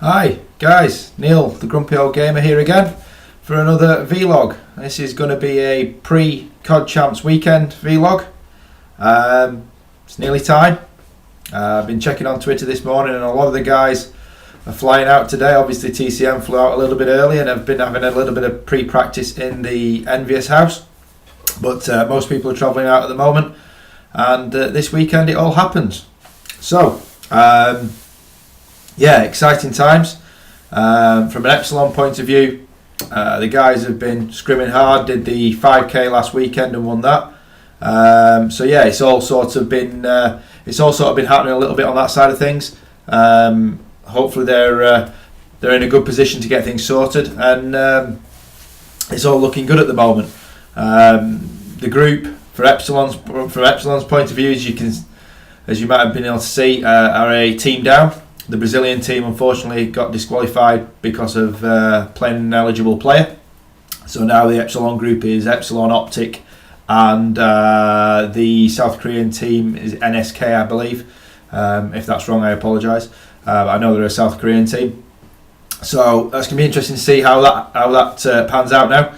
Hi guys, Neil the Grumpy Old Gamer here again for another vlog. This is going to be a pre-CoD Champs weekend vlog. It's nearly time. I've been checking on Twitter this morning and a lot of the guys are flying out today. Obviously TCM flew out a little bit early and have been having a little bit of pre-practice in the Envious house. But most people are travelling out at the moment, and this weekend it all happens. So yeah, exciting times. From an Epsilon point of view, the guys have been scrimming hard, did the 5k last weekend and won that. So yeah, it's all sort of been happening a little bit on that side of things. Hopefully they're in a good position to get things sorted, and it's all looking good at the moment. The group from Epsilon's point of view, as you might have been able to see, are a team down. The Brazilian team unfortunately got disqualified because of playing an ineligible player. So now the Epsilon group is Epsilon, Optic, and the South Korean team is NSK, I believe. If that's wrong, I apologise. I know they're a South Korean team. So that's going to be interesting to see how that pans out now.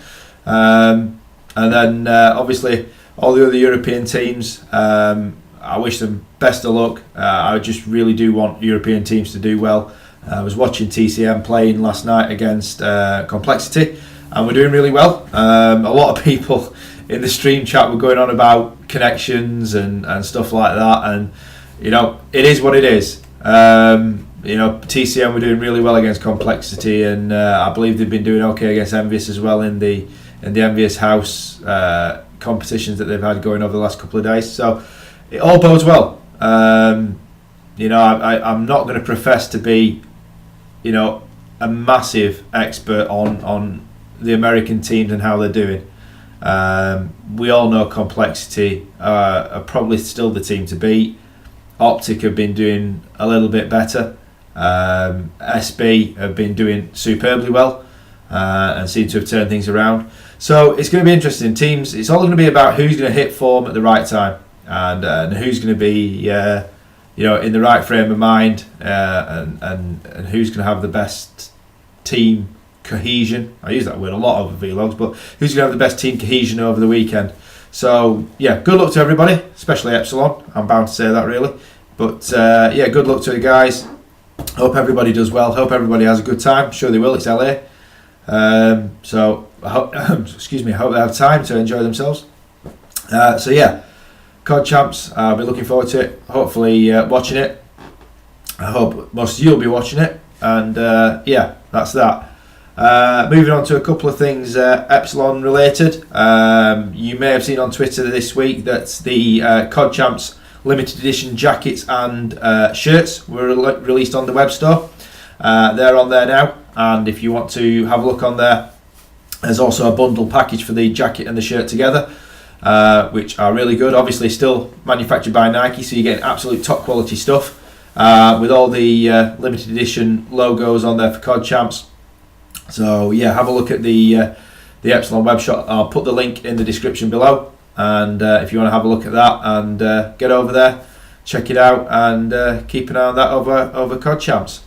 And then obviously all the other European teams, I wish them best of luck. I just really do want European teams to do well. I was watching TCM playing last night against Complexity, and we're doing really well. A lot of people in the stream chat were going on about connections and stuff like that, and you know, it is what it is. You know, TCM were doing really well against Complexity, and I believe they've been doing okay against Envious as well in the Envious house competitions that they've had going over the last couple of days. So it all bodes well. You know, I'm not going to profess to be, you know, a massive expert on the American teams and how they're doing. We all know Complexity are probably still the team to beat. Optic have been doing a little bit better. SB have been doing superbly well and seem to have turned things around. So it's going to be interesting. Teams, it's all going to be about who's going to hit form at the right time, and who's going to be you know, in the right frame of mind, and who's going to have the best team cohesion. I use that word a lot over vlogs, but who's going to have the best team cohesion over the weekend. So yeah, good luck to everybody, especially Epsilon. I'm bound to say that really, but yeah, good luck to the guys. Hope everybody does well. Hope everybody has a good time. Sure they will. It's LA. So I hope, excuse me, I hope they have time to enjoy themselves. So yeah, CoD Champs, I'll be looking forward to it. Hopefully watching it. I hope most of you will be watching it. And yeah, that's that. Moving on to a couple of things Epsilon related. You may have seen on Twitter this week that the CoD Champs limited edition jackets and shirts were released on the web store. They're on there now, and if you want to have a look on there, there's also a bundle package for the jacket and the shirt together, which are really good. Obviously still manufactured by Nike, so you're getting absolute top quality stuff with all the limited edition logos on there for CoD Champs. So yeah, have a look at the Epsilon web shop. I'll put the link in the description below, and if you want to have a look at that and get over there, check it out, and keep an eye on that over CoD Champs.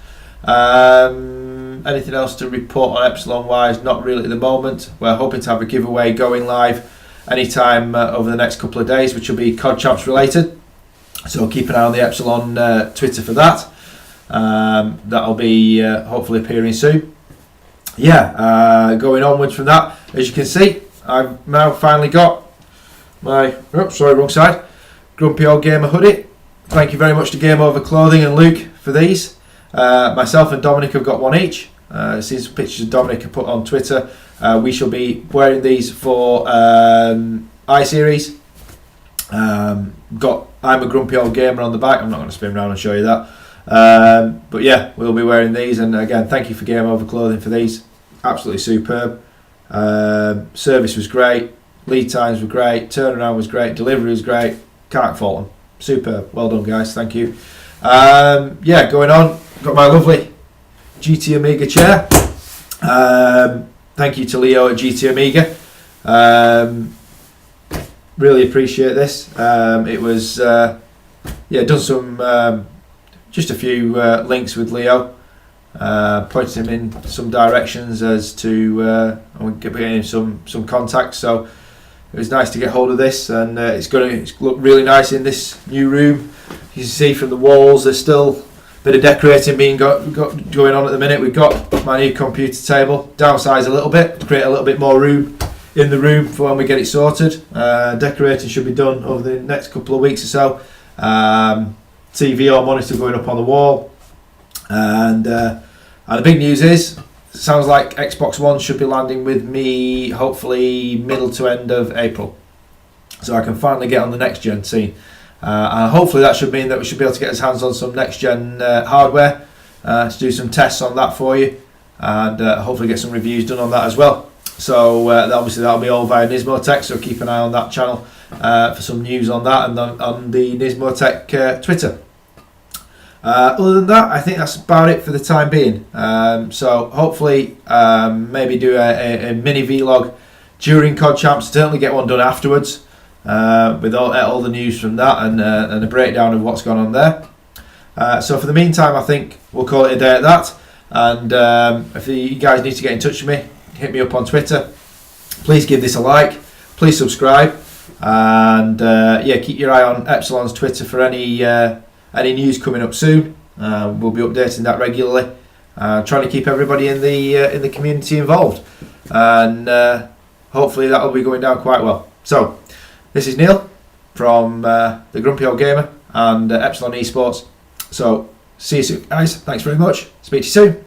Anything else to report on Epsilon wise? Not really at the moment. We're hoping to have a giveaway going live anytime over the next couple of days, which will be CoD Champs related. So keep an eye on the Epsilon Twitter for that. That'll be hopefully appearing soon. Yeah, going onwards from that, as you can see, I've now finally got my, wrong side, Grumpy Old Gamer hoodie. Thank you very much to Game Over Clothing and Luke for these. Myself and Dominic have got one each. Seen some pictures of Dominic have put on Twitter. We shall be wearing these for I-Series. Got I'm a Grumpy Old Gamer on the back. I'm not going to spin around and show you that. But yeah, we'll be wearing these, and again, thank you for Game Over Clothing for these. Absolutely superb. Service was great, lead times were great, turnaround was great, delivery was great. Can't fault them. Superb. Well done, guys. Thank you. Yeah, going on, got my lovely GT Amiga chair. Thank you to Leo at GT Amiga. Really appreciate this. It was yeah, done some just a few links with Leo, pointing him in some directions as to we're getting some contacts. So it was nice to get hold of this, and it's going to look really nice in this new room. You can see from the walls there's still a bit of decorating being going on at the minute. We've got my new computer table, downsized a little bit to create a little bit more room in the room for when we get it sorted. Decorating should be done over the next couple of weeks or so. TV or monitor going up on the wall, and the big news is, sounds like Xbox One should be landing with me hopefully middle to end of April, so I can finally get on the next gen scene, and hopefully that should mean that we should be able to get our hands on some next gen hardware to do some tests on that for you, and hopefully get some reviews done on that as well. So obviously that'll be all via Nismotech, so keep an eye on that channel for some news on that, and on the Nismotech Twitter. Other than that, I think that's about it for the time being. So hopefully maybe do a mini vlog during CoD Champs, certainly get one done afterwards with all the news from that, and a breakdown of what's gone on there. So for the meantime, I think we'll call it a day at that, and if you guys need to get in touch with me, hit me up on Twitter. Please give this a like, please subscribe, and keep your eye on Epsilon's Twitter for any news coming up soon. We'll be updating that regularly, trying to keep everybody in the community involved, and hopefully that will be going down quite well. So this is Neil from the Grumpy Old Gamer and Epsilon Esports. So see you soon, guys. Thanks very much. Speak to you soon.